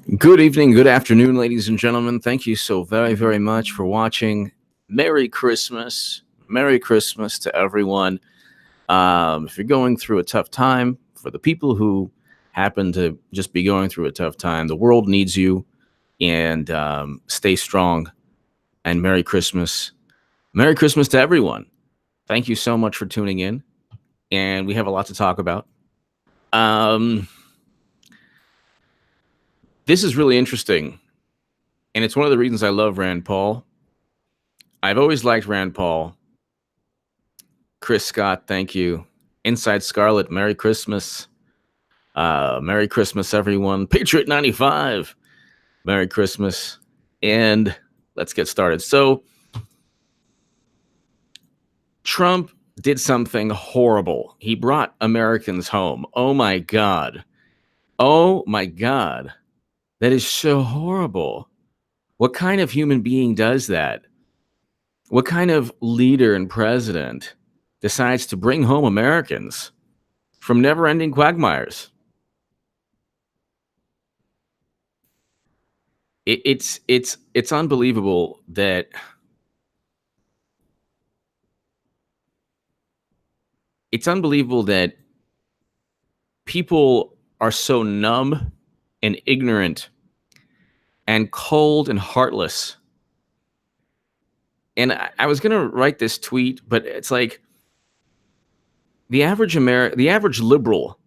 Good evening, good afternoon, ladies and gentlemen. Thank you so very, very much for watching. Merry Christmas. Merry Christmas to everyone. If you're going through a tough time, for the people who happen to just be going through a tough time, the world needs you, and stay strong. And Merry Christmas. Merry Christmas to everyone. Thank you so much for tuning in. And we have a lot to talk about. This is really interesting, and it's one of the reasons I love Rand Paul. I've always liked Rand Paul. Chris Scott, thank you. Inside Scarlet, Merry Christmas. Merry Christmas, everyone. Patriot 95, Merry Christmas. And let's get started. So, Trump did something horrible. He brought Americans home. Oh my God. Oh my God. That is so horrible. What kind of human being does that? What kind of leader and president decides to bring home Americans from never-ending quagmires? It's unbelievable that people are so numb and ignorant and cold and heartless. And I was gonna write this tweet, but it's like the average liberal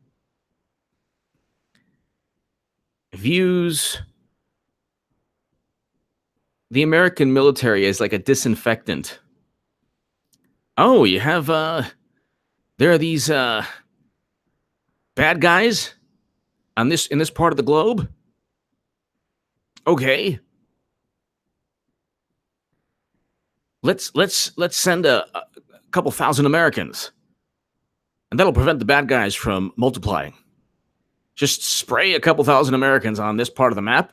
views the American military as like a disinfectant. Oh, you have there are these bad guys in this part of the globe. Okay, let's send a couple thousand Americans, and that'll prevent the bad guys from multiplying. Just spray a couple thousand Americans on this part of the map,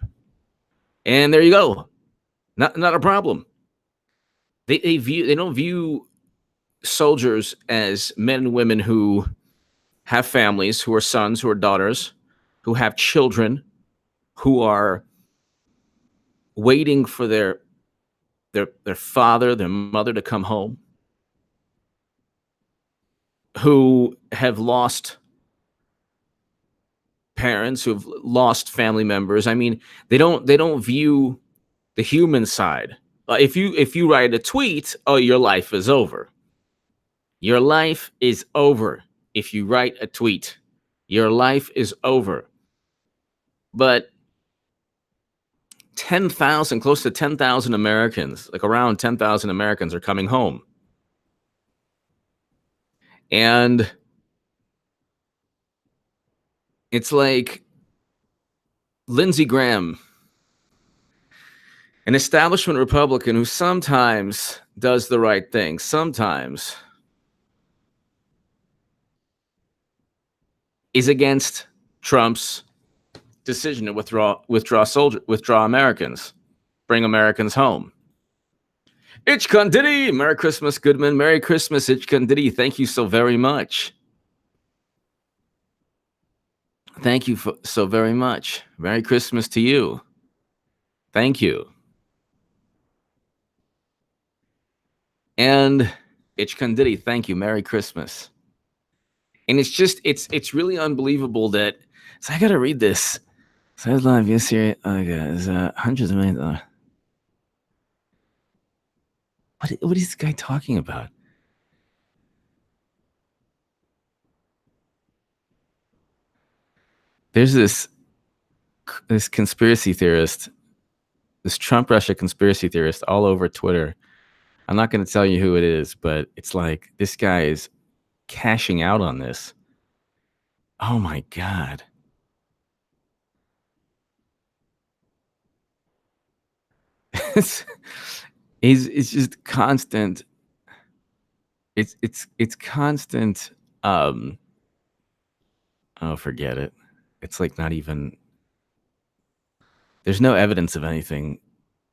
and there you go. Not a problem. They don't view soldiers as men and women who have families, who are sons, who are daughters, who have children, who are waiting for their father, their mother to come home, who have lost parents, who have lost family members. I mean, they don't view the human side. If you write a tweet, oh, your life is over. Your life is over if you write a tweet. Your life is over. But 10,000, close to 10,000 Americans, like around 10,000 Americans are coming home. And it's like Lindsey Graham, an establishment Republican who sometimes does the right thing, sometimes is against Trump's decision to withdraw Americans, bring Americans home. Ichkan Diddy, Merry Christmas, Goodman. Merry Christmas, Ichkan Diddy. Thank you so very much. Thank you so very much. Merry Christmas to you. Thank you. And Ichkan Diddy, thank you. Merry Christmas. And it's just, it's really unbelievable that, so I gotta read this. Says live, yes, here. Oh my God, it's hundreds of millions. What is this guy talking about? There's this conspiracy theorist, this Trump-Russia conspiracy theorist all over Twitter. I'm not going to tell you who it is, but it's like this guy is cashing out on this. Oh my God. It's just constant. It's constant. Oh, forget it. It's like not even. There's no evidence of anything,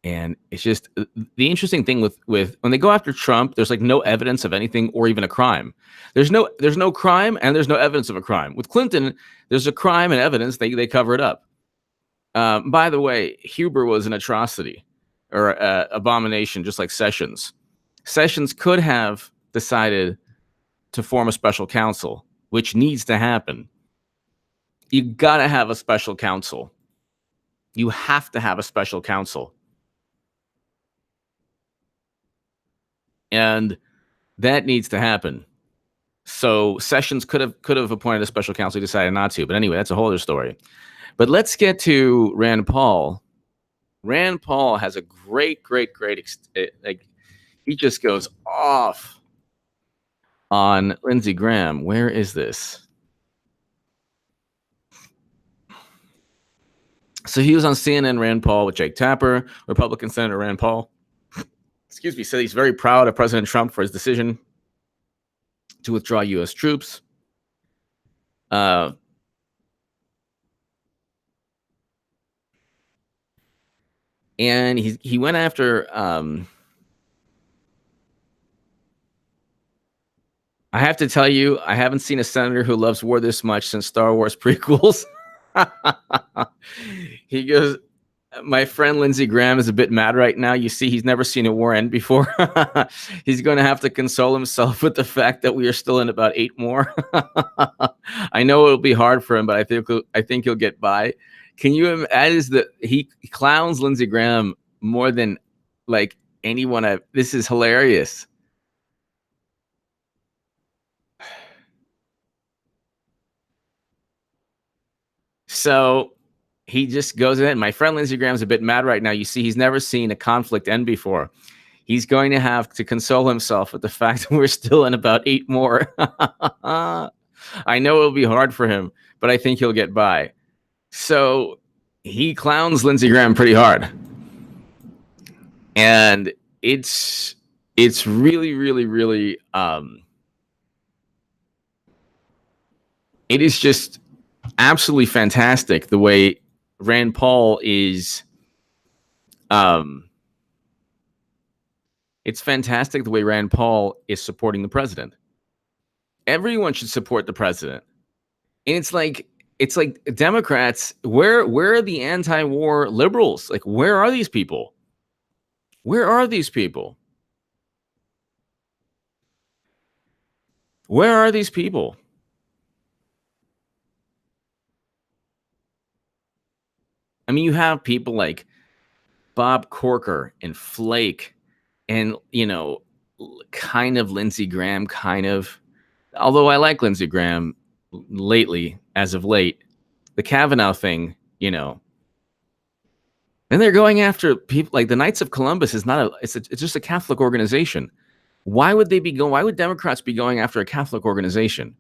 and it's just the interesting thing with when they go after Trump. There's like no evidence of anything or even a crime. There's no crime and there's no evidence of a crime. With Clinton, there's a crime and evidence. They cover it up. By the way, Huber was an atrocity or abomination, just like Sessions. Sessions could have decided to form a special counsel, which needs to happen. You gotta have a special counsel. You have to have a special counsel. And that needs to happen. So Sessions could have appointed a special counsel. He decided not to. But anyway, that's a whole other story. But let's get to Rand Paul. Rand Paul has a great, like, he just goes off on Lindsey Graham. Where is this? So he was on CNN, Rand Paul, with Jake Tapper, Republican Senator Rand Paul. Excuse me, said he's very proud of President Trump for his decision to withdraw U.S. troops. And he went after. I have to tell you, I haven't seen a senator who loves war this much since Star Wars prequels. He goes, my friend Lindsey Graham is a bit mad right now. You see, he's never seen a war end before. He's going to have to console himself with the fact that we are still in about 8 more. I know it'll be hard for him, but I think he'll get by. Can you imagine he clowns Lindsey Graham more than like anyone? This is hilarious. So he just goes in. My friend Lindsey Graham's a bit mad right now. You see, he's never seen a conflict end before. He's going to have to console himself with the fact that we're still in about 8 more. I know it'll be hard for him, but I think he'll get by. So he clowns Lindsey Graham pretty hard. And it's really, really, really, it is just absolutely fantastic the way Rand Paul is. It's fantastic the way Rand Paul is supporting the president. Everyone should support the president. And it's like Democrats, where are the anti-war liberals? Like, where are these people? Where are these people? Where are these people? I mean, you have people like Bob Corker and Flake and, kind of Lindsey Graham, kind of. Although I like Lindsey Graham lately, as of late. The Kavanaugh thing, And they're going after people like the Knights of Columbus is not it's just a Catholic organization. Why would Democrats be going after a Catholic organization?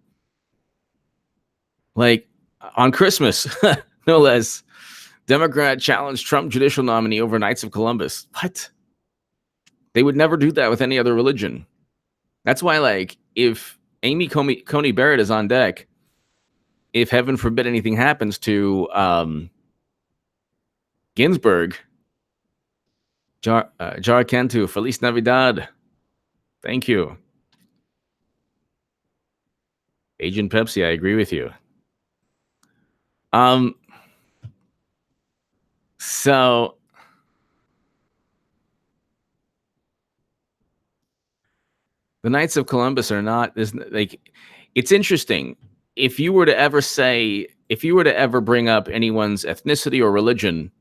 Like on Christmas, no less. Democrat challenged Trump judicial nominee over Knights of Columbus. What? They would never do that with any other religion. That's why, like, if Amy Coney Barrett is on deck, if heaven forbid anything happens to Ginsburg, Jar Cantu, Feliz Navidad. Thank you. Agent Pepsi, I agree with you. So the Knights of Columbus are not it's interesting. If you were to ever bring up anyone's ethnicity or religion,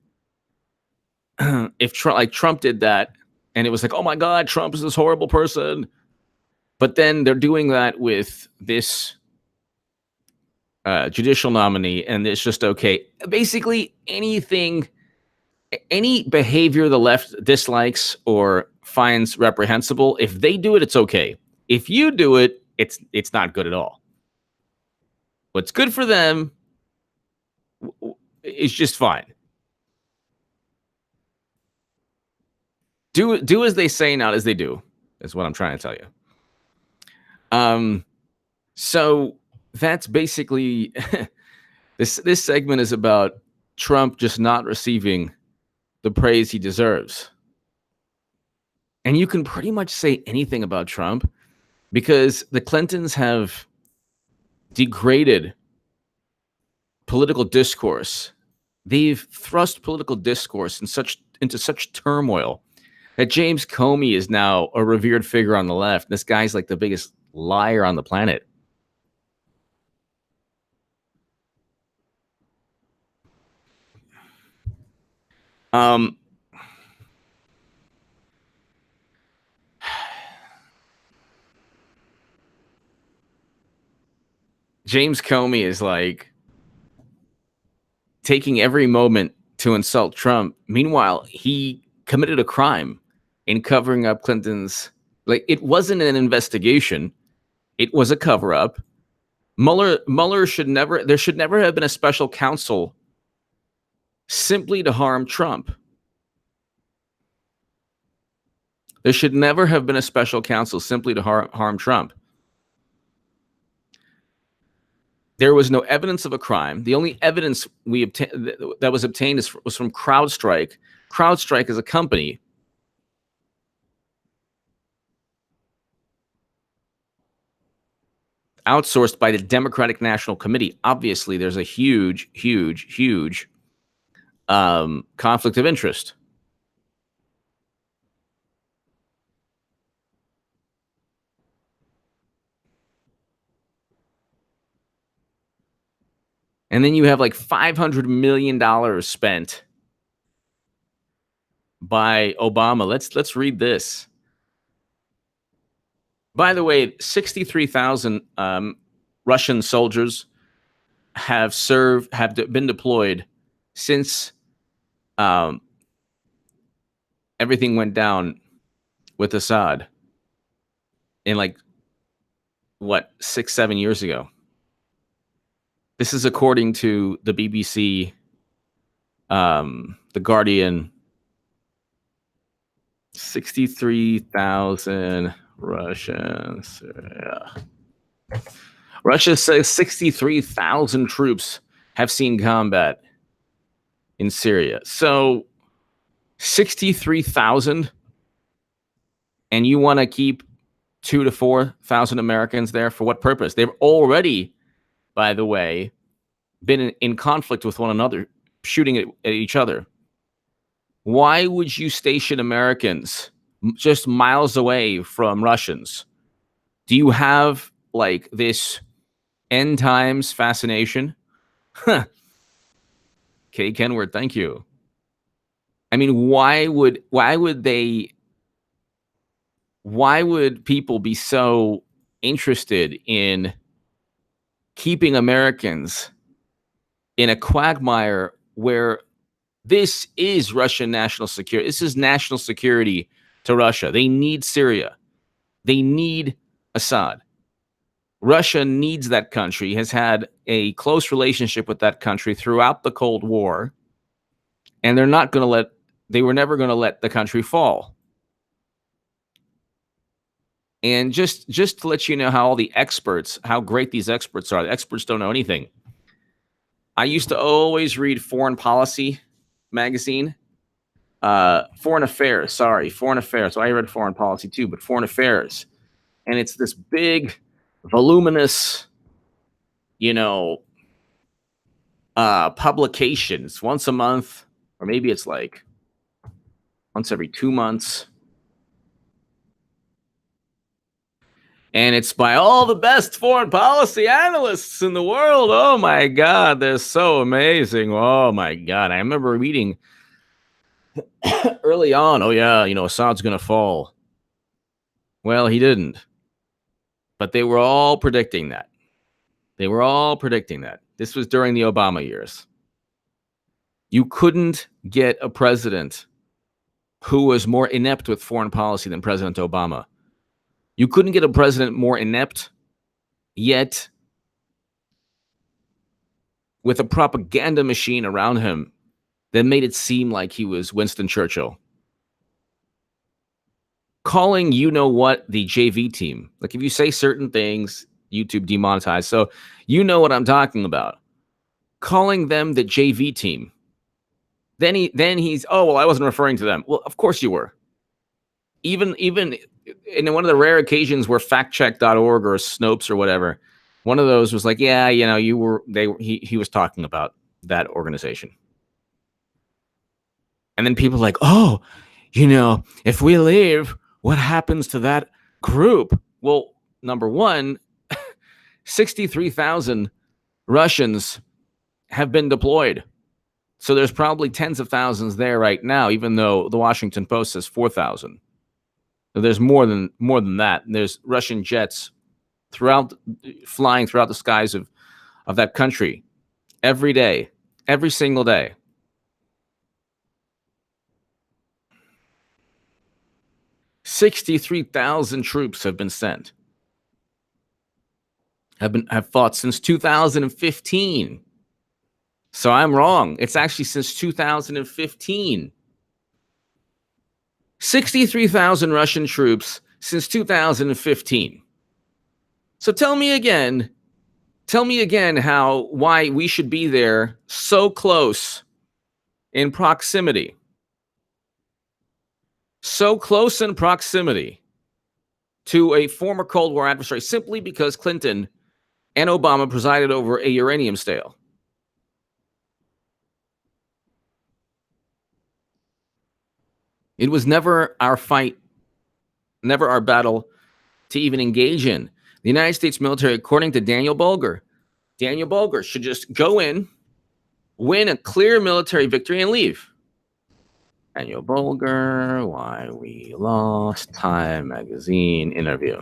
if Trump did that and it was like, oh my God, Trump is this horrible person. But then they're doing that with this judicial nominee and it's just okay. Basically any behavior the left dislikes or finds reprehensible, if they do it, it's okay. If you do it, it's not good at all. What's good for them is just fine. Do as they say, not as they do, is what I'm trying to tell you. So that's basically this segment is about Trump just not receiving the praise he deserves. And you can pretty much say anything about Trump because the Clintons have degraded political discourse. They've thrust political discourse into such turmoil that James Comey is now a revered figure on the left. This guy's like the biggest liar on the planet. James Comey is like taking every moment to insult Trump. Meanwhile, he committed a crime in covering up Clinton's. Like, it wasn't an investigation; it was a cover-up. Mueller should never. There should never have been a special counsel simply to harm Trump. There should never have been a special counsel simply to harm Trump. There was no evidence of a crime. The only evidence that was obtained was from CrowdStrike. CrowdStrike is a company outsourced by the Democratic National Committee. Obviously, there's a huge conflict of interest. And then you have like $500 million spent by Obama. Let's read this. By the way, 63,000 Russian soldiers have been deployed since everything went down with Assad in 6-7 years ago. This is according to the BBC, The Guardian. 63,000 Russians. Yeah. Russia says 63,000 troops have seen combat in Syria. So 63,000, and you want to keep 2,000 to 4,000 Americans there for what purpose? They've already, by the way, been in conflict with one another, shooting at each other. Why would you station Americans just miles away from Russians? Do you have this end times fascination? K. Kenward, thank you. I mean, why would people be so interested in keeping Americans in a quagmire where this is Russian national security? This is national security to Russia. They need Syria. They need Assad. Russia needs that country, has had a close relationship with that country throughout the Cold War, and they were never going to let the country fall. And just to let you know how great these experts are. The experts don't know anything. I used to always read Foreign Policy magazine. Foreign Affairs. So I read Foreign Policy too, but Foreign Affairs. And it's this big, voluminous, publications once a month, or maybe it's once every 2 months. And it's by all the best foreign policy analysts in the world. Oh my God, they're so amazing. Oh my God. I remember reading early on, Assad's going to fall. Well, he didn't. But they were all predicting that. This was during the Obama years. You couldn't get a president who was more inept with foreign policy than President Obama. You couldn't get a president more inept, yet with a propaganda machine around him that made it seem like he was Winston Churchill. Calling the JV team. Like, if you say certain things, YouTube demonetized. So you know what I'm talking about. Calling them the JV team. Then he's, I wasn't referring to them. Well, of course you were. Even in one of the rare occasions where factcheck.org or Snopes or whatever, one of those was like, he was talking about that organization. And then people are like, oh, if we leave, what happens to that group? Well, number one, 63,000 Russians have been deployed. So there's probably tens of thousands there right now, even though the Washington Post says 4,000. So there's more than that. There's Russian jets flying throughout the skies of that country every day, every single day. $63,000 troops have been sent. Have fought since 2015. So I'm wrong. It's actually since 2015. 63,000 Russian troops since 2015. So tell me again why we should be there so close in proximity. So close in proximity to a former Cold War adversary simply because Clinton and Obama presided over a uranium sale. It was never our fight, never our battle to even engage in. The United States military, according to Daniel Bolger, should just go in, win a clear military victory, and leave. Daniel Bolger, Why We Lost, Time Magazine interview.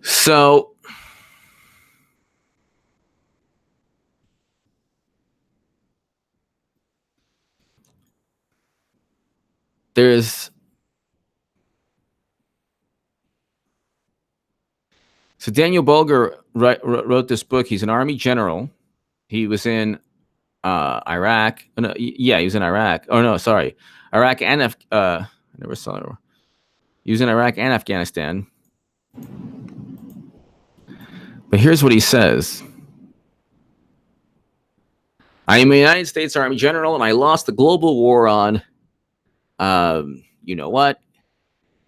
So Daniel Bolger wrote this book. He's an Army general. He was in Iraq. No, yeah, he was in Iraq. Oh no, sorry, Iraq and I never saw it. He was in Iraq and Afghanistan. But here's what he says. I am a United States Army general, and I lost the global war on, you know what?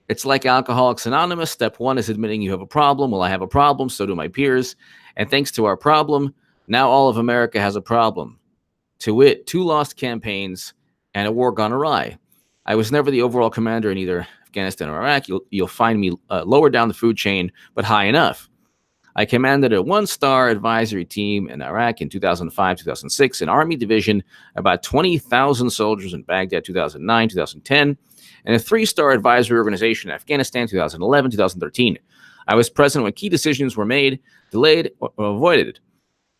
It's like Alcoholics Anonymous. Step one is admitting you have a problem. Well, I have a problem. So do my peers. And thanks to our problem, now all of America has a problem. To wit, 2 lost campaigns and a war gone awry. I was never the overall commander in either Afghanistan or Iraq. You'll find me lower down the food chain, but high enough. I commanded a 1-star advisory team in Iraq in 2005, 2006, an Army division, about 20,000 soldiers in Baghdad, 2009, 2010, and a 3-star advisory organization in Afghanistan, 2011, 2013. I was present when key decisions were made, delayed, or avoided.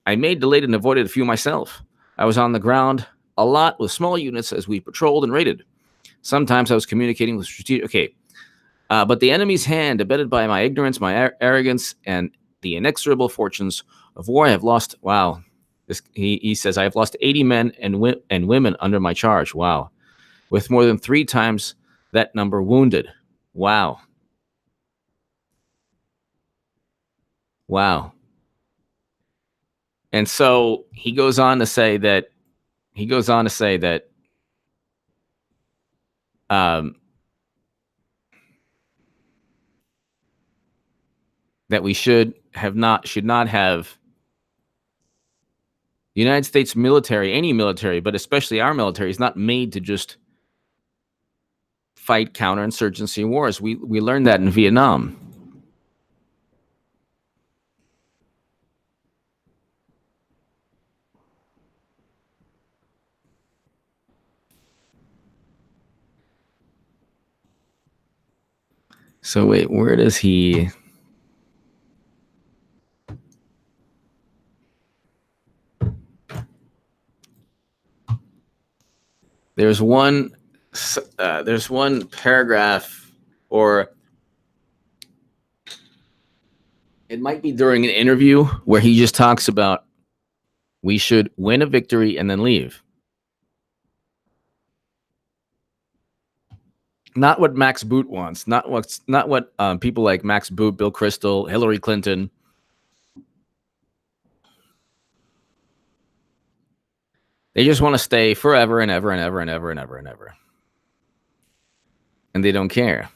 I made, delayed, and avoided a few myself. I was on the ground a lot with small units as we patrolled and raided. Sometimes I was communicating with strategic... but the enemy's hand, abetted by my ignorance, my arrogance, and the inexorable fortunes of war, I have lost... Wow. He says, I have lost 80 men and women under my charge. Wow. With more than 3 times that number wounded. Wow. Wow. And so he goes on to say that that we should not have the United States military, any military, but especially our military, is not made to just fight counterinsurgency wars. We learned that in Vietnam. So wait, where does he... There's one paragraph, or it might be during an interview, where he just talks about we should win a victory and then leave. Not what Max Boot wants. Not what people like Max Boot, Bill Kristol, Hillary Clinton. They just want to stay forever and ever and ever and ever and ever and ever. And they don't care.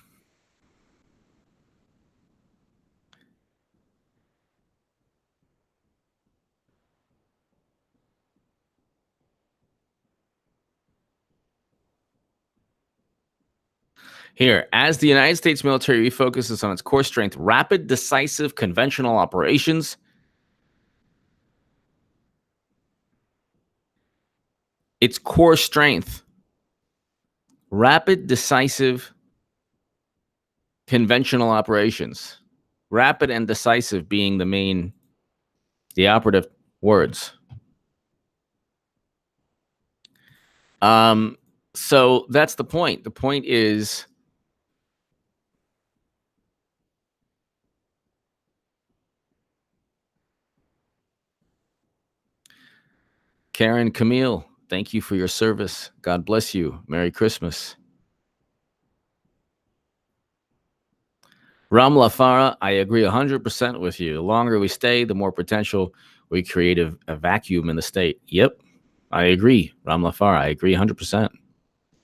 Here, as the United States military refocuses on its core strength, rapid, decisive, conventional operations, its core strength, rapid, decisive, conventional operations. Rapid and decisive being the operative words. So that's the point. The point is, Karen Camille, thank you for your service. God bless you. Merry Christmas. Ramla Farah, I agree 100% with you. The longer we stay, the more potential we create a vacuum in the state. Yep, I agree. Ramla Farah, I agree 100%.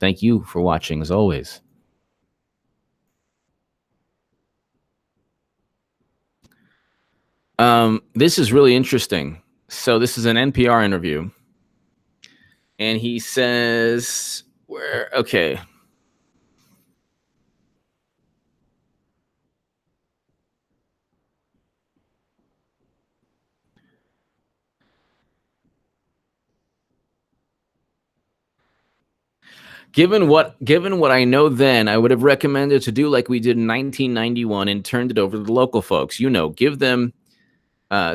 Thank you for watching as always. This is really interesting. So this is an NPR interview. And he says, okay. Given what I know then, I would have recommended to do like we did in 1991 and turned it over to the local folks. Give them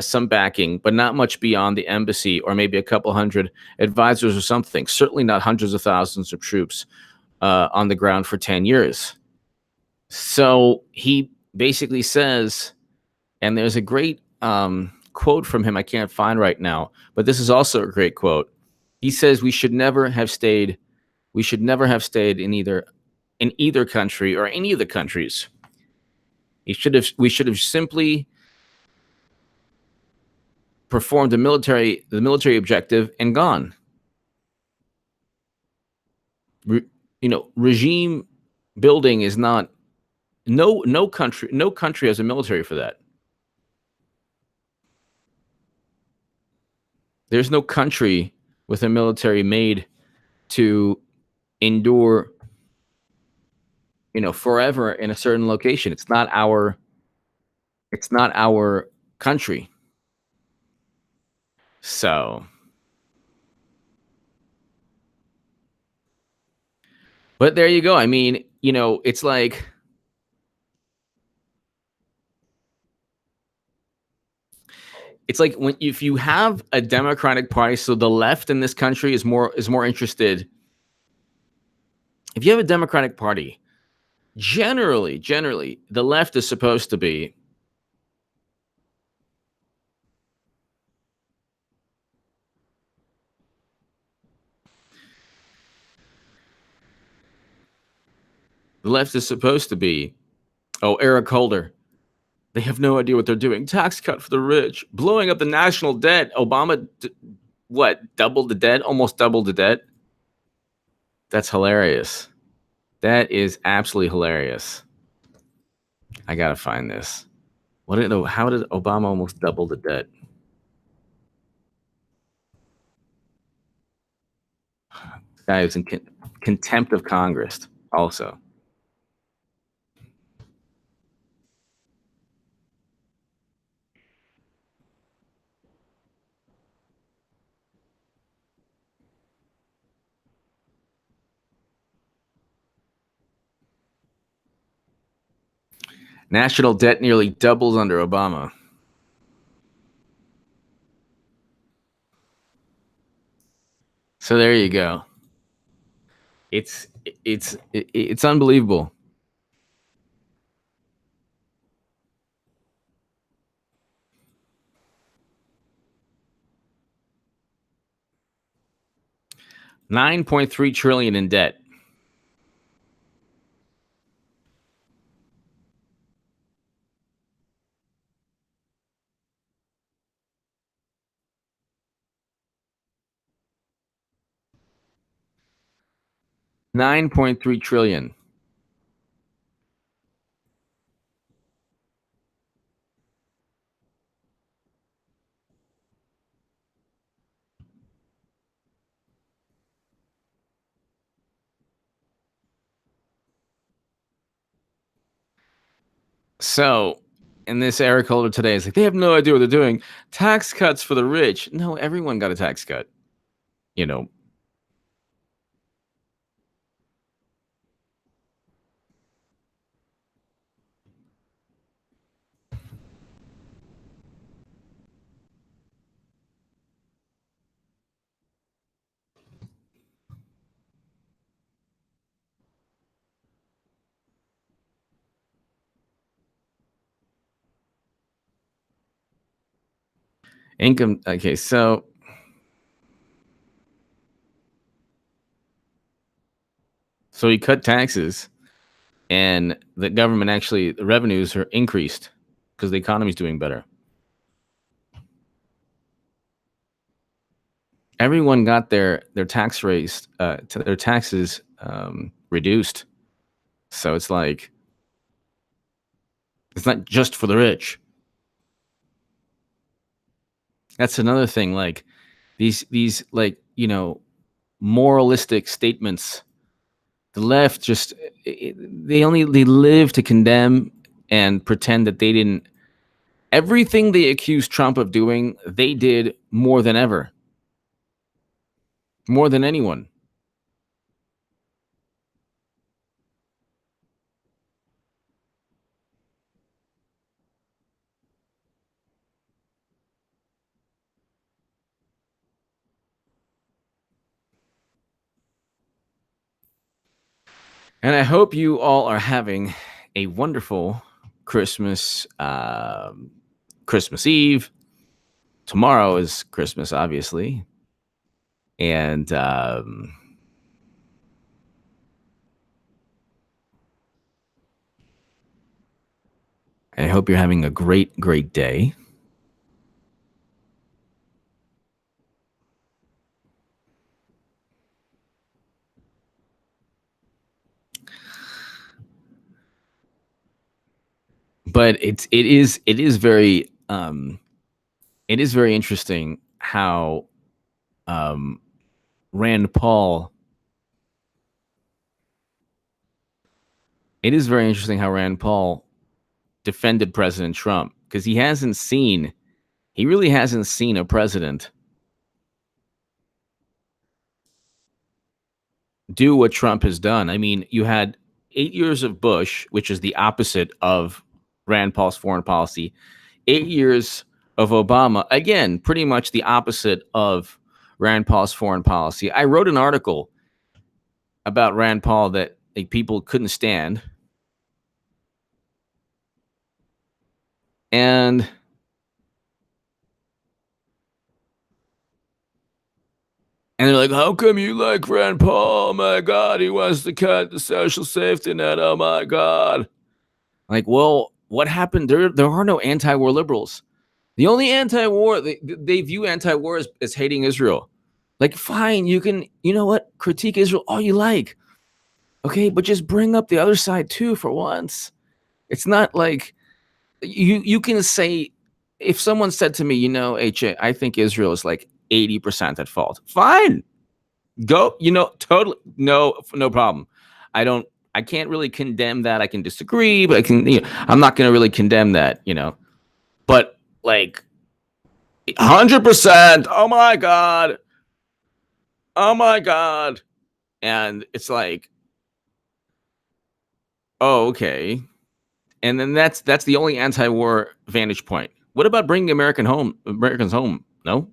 some backing, but not much beyond the embassy or maybe a couple hundred advisors or something. Certainly not hundreds of thousands of troops on the ground for 10 years. So he basically says, and there's a great quote from him I can't find right now, but this is also a great quote. He says we should never have stayed in either country or any of the countries. We should have simply performed the military objective and gone. Regime building is not no country has a military for that. There's no country with a military made to endure forever in a certain location. It's not our country. So, but there you go. I mean, it's like if you have a Democratic Party, so the left in this country is more interested. If you have a Democratic Party, generally, the left is supposed to be Eric Holder. They have no idea what they're doing. Tax cut for the rich, blowing up the national debt. Obama, doubled the debt, almost doubled the debt. That's hilarious. That is absolutely hilarious. I gotta find this. How did Obama almost double the debt? This guy is in contempt of Congress also. National debt nearly doubles under Obama. So there you go. It's unbelievable. $9.3 trillion in debt. $9.3 trillion. So, in this Eric Holder today, it's like they have no idea what they're doing. Tax cuts for the rich. No, everyone got a tax cut. You know, income. Okay, so he cut taxes, and the government actually the revenues are increased because the economy's doing better. Everyone got their tax raised, their taxes reduced. So it's like it's not just for the rich. That's another thing. Like these like moralistic statements. The left just they live to condemn and pretend that they didn't. Everything they accuse Trump of doing, they did more than ever, more than anyone. And I hope you all are having a wonderful Christmas, Christmas Eve. Tomorrow is Christmas, obviously, and I hope you're having a great, great day. But it is very interesting how Rand Paul. It is very interesting how Rand Paul defended President Trump because he really hasn't seen a president do what Trump has done. I mean, you had 8 years of Bush, which is the opposite of Rand Paul's foreign policy. 8 years of Obama, again, pretty much the opposite of Rand Paul's foreign policy. I wrote an article about Rand Paul that people couldn't stand. And they're like, how come you like Rand Paul? Oh my God, he wants to cut the social safety net. Oh my God. Like, well, what happened? There are no anti-war liberals. The only anti-war, they view anti-war as hating Israel. Like, fine, you can, you know what, critique Israel all you like. Okay, but just bring up the other side too for once. It's not like you can say, if someone said to me, HA, I think Israel is like 80% at fault. Fine. Go, totally no problem. I can't really condemn that. I can disagree, but I'm not going to really condemn that, But like 100%, oh my God. Oh my God. And it's like, oh, okay. And then that's the only anti-war vantage point. What about bringing Americans home? No.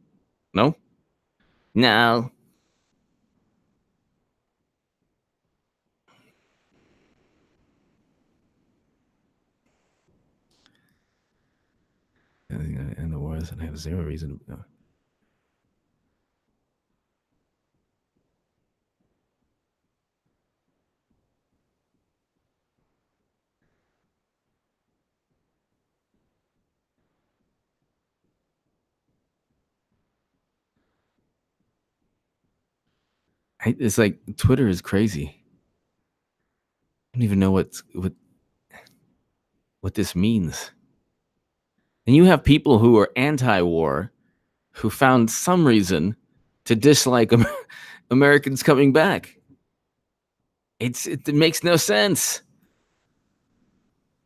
And the wars, and I have zero reason to. It's like Twitter is crazy. I don't even know what this means. And you have people who are anti-war who found some reason to dislike Americans coming back. It makes no sense.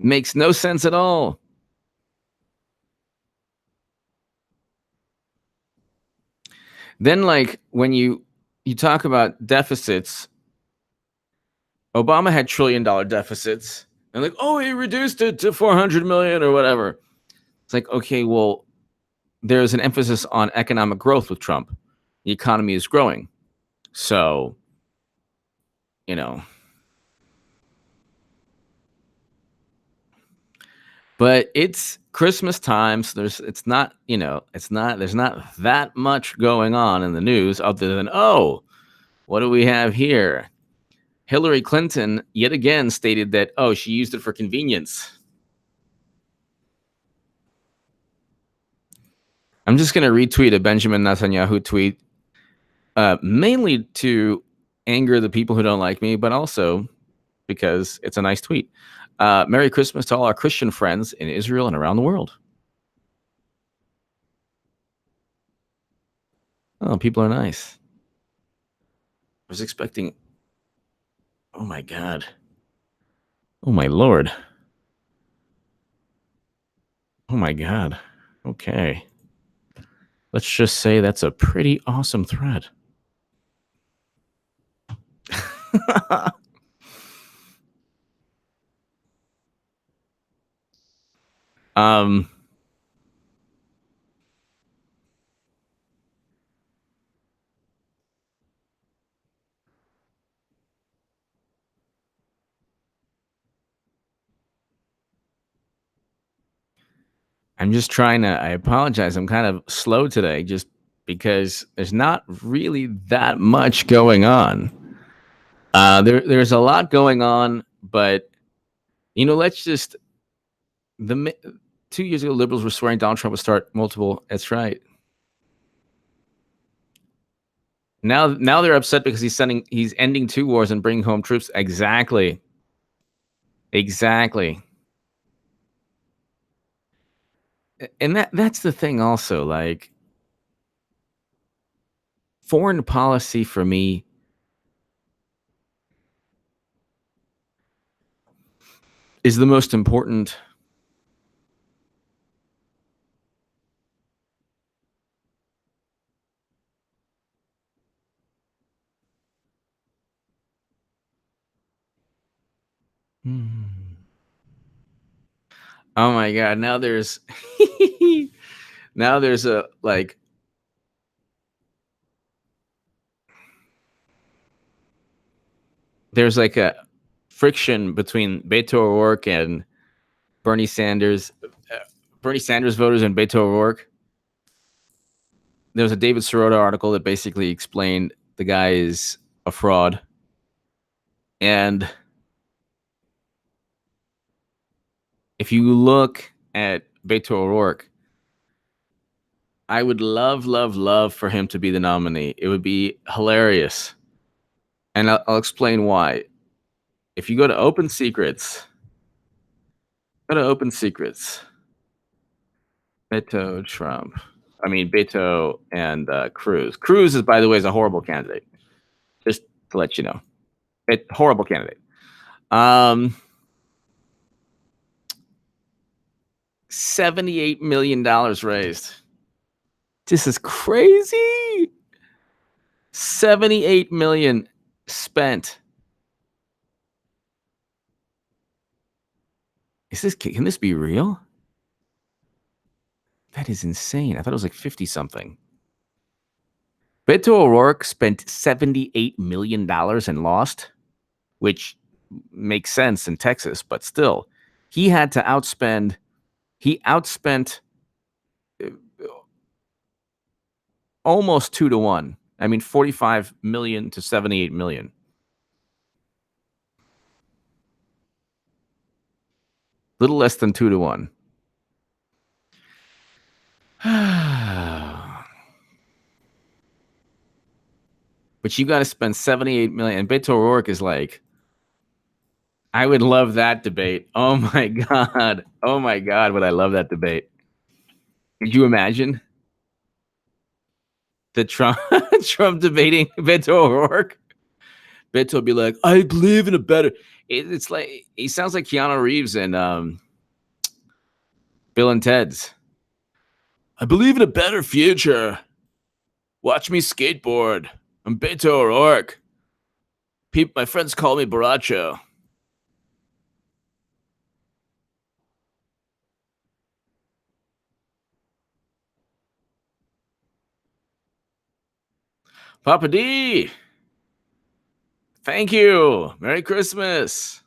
Makes no sense at all. Then, like, when you talk about deficits, Obama had $1 trillion deficits, and like, oh, he reduced it to 400 million or whatever. It's like, okay, well, there's an emphasis on economic growth with Trump. The economy is growing, so you know. But it's Christmas time, so there's not that much going on in the news other than, oh, what do we have here? Hillary Clinton yet again stated that, oh, she used it for convenience. I'm just going to retweet a Benjamin Netanyahu tweet, mainly to anger the people who don't like me, but also because it's a nice tweet. Merry Christmas to all our Christian friends in Israel and around the world. Oh, people are nice. I was expecting. Oh my God. Oh my Lord. Oh my God. Okay. Let's just say that's a pretty awesome thread. I'm just trying to. I apologize. I'm kind of slow today, just because there's not really that much going on. There's a lot going on, but let's just. 2 years ago, liberals were swearing Donald Trump would start multiple. That's right. Now they're upset because he's ending 2 wars and bringing home troops. Exactly. And that's the thing also, like, foreign policy for me is the most important. Oh my God. Now there's a like there's like a friction between Beto O'Rourke and Bernie Sanders voters and Beto O'Rourke. There was a David Sirota article that basically explained the guy is a fraud. And if you look at Beto O'Rourke, I would love for him to be the nominee. It would be hilarious. And I'll explain why. If you go to Open Secrets, Beto Trump. I mean, Beto and Cruz. Cruz is, by the way, is a horrible candidate. Just to let you know. Horrible candidate. $78 million raised. This is crazy. 78 million spent. Can this be real? That is insane. I thought it was like 50 something. Beto O'Rourke spent $78 million and lost, which makes sense in Texas, but still, he outspent almost 2 to 1. I mean, 45 million to 78 million. Little less than 2 to 1. But you got to spend 78 million. And Beto O'Rourke is like, I would love that debate. Oh my God. Would I love that debate? Could you imagine the Trump debating Beto O'Rourke? Beto will be like, I believe in a better. It's like he sounds like Keanu Reeves and Bill and Ted's. I believe in a better future. Watch me skateboard. I'm Beto ORourke. My friends call me Borracho. Papa D, thank you. Merry Christmas.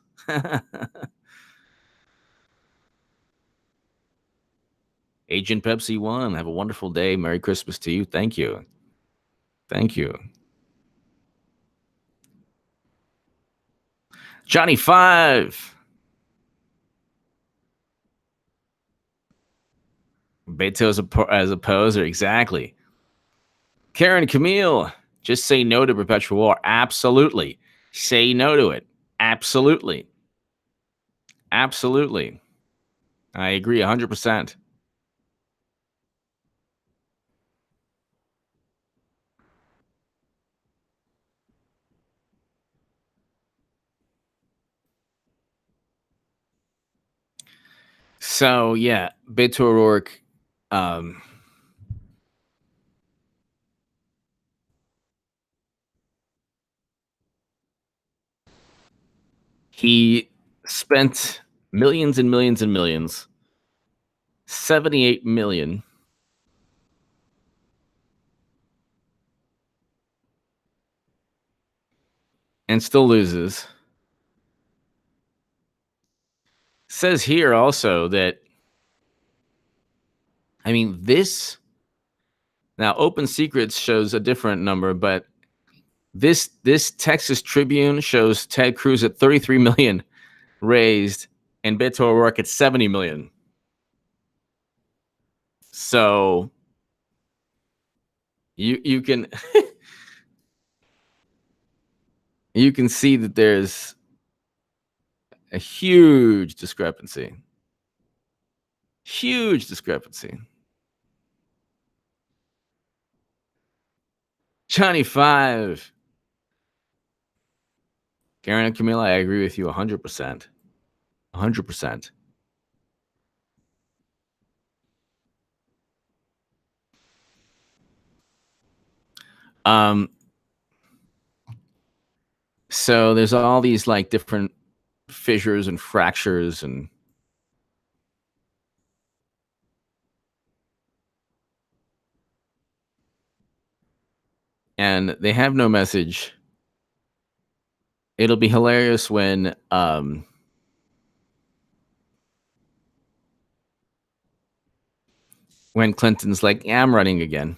Agent Pepsi 1, have a wonderful day. Merry Christmas to you. Thank you. Thank you. Johnny 5. Beto as a poser. Exactly. Karen Camille, just say no to perpetual war. Absolutely. Say no to it. Absolutely. Absolutely. I agree 100%. So, yeah, Beto ORourke, he spent millions and millions and millions, 78 million, and still loses. Says here also that, I mean, this now Open Secrets shows a different number, but this Texas Tribune shows Ted Cruz at 33 million raised and Beto ORourke at 70 million. So you can you can see that there's a huge discrepancy. Huge discrepancy. Johnny 5. Karen and Camila, I agree with you 100%. 100%. So there's all these like different fissures and fractures and they have no message. It'll be hilarious when Clinton's like, yeah, I'm running again.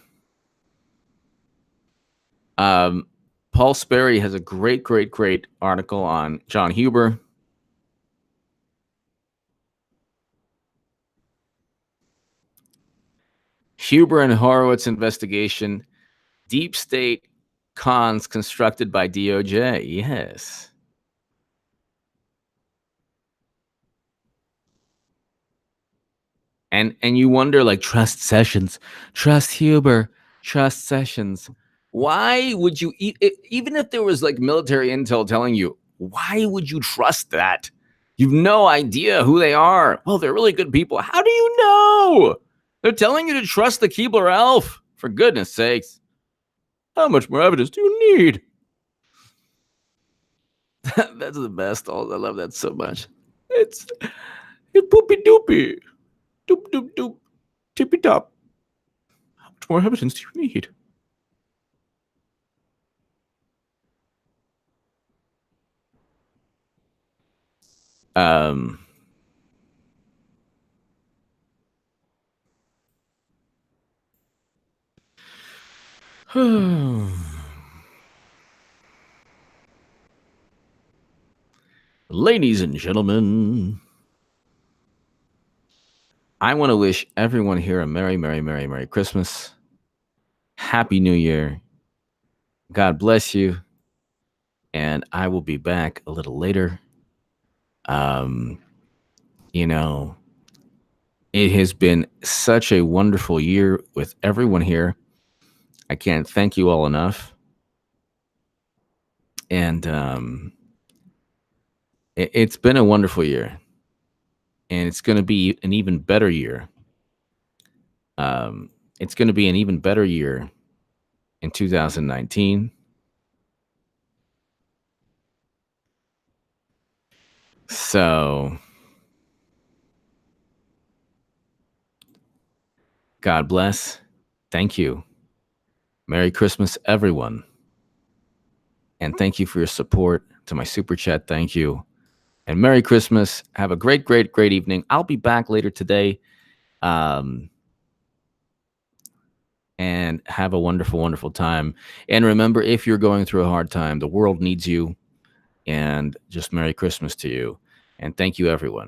Paul Sperry has a great article on John Huber. Huber and Horowitz investigation, deep state cons constructed by DOJ. Yes. And you wonder, like, trust Sessions, trust Huber, trust Sessions. Why would you, even if there was like military intel telling you, why would you trust that? You've no idea who they are. Well, they're really good people. How do you know? They're telling you to trust the Keebler elf. For goodness sakes. How much more evidence do you need? That's the best. Oh, I love that so much. It's poopy doopy. Doop doop doop. Tippy top. How much more evidence do you need? Ladies and gentlemen, I want to wish everyone here a Merry Christmas. Happy New Year. God bless you. And I will be back a little later. You know, it has been such a wonderful year with everyone here. I can't thank you all enough. And it's been a wonderful year, and it's going to be an even better year. It's going to be an even better year in 2019. So, God bless. Thank you. Merry Christmas, everyone. And thank you for your support. To my super chat, thank you. And Merry Christmas. Have a great, great, great evening. I'll be back later today. And have a wonderful, wonderful time. And remember, if you're going through a hard time, the world needs you. And just Merry Christmas to you. And thank you, everyone.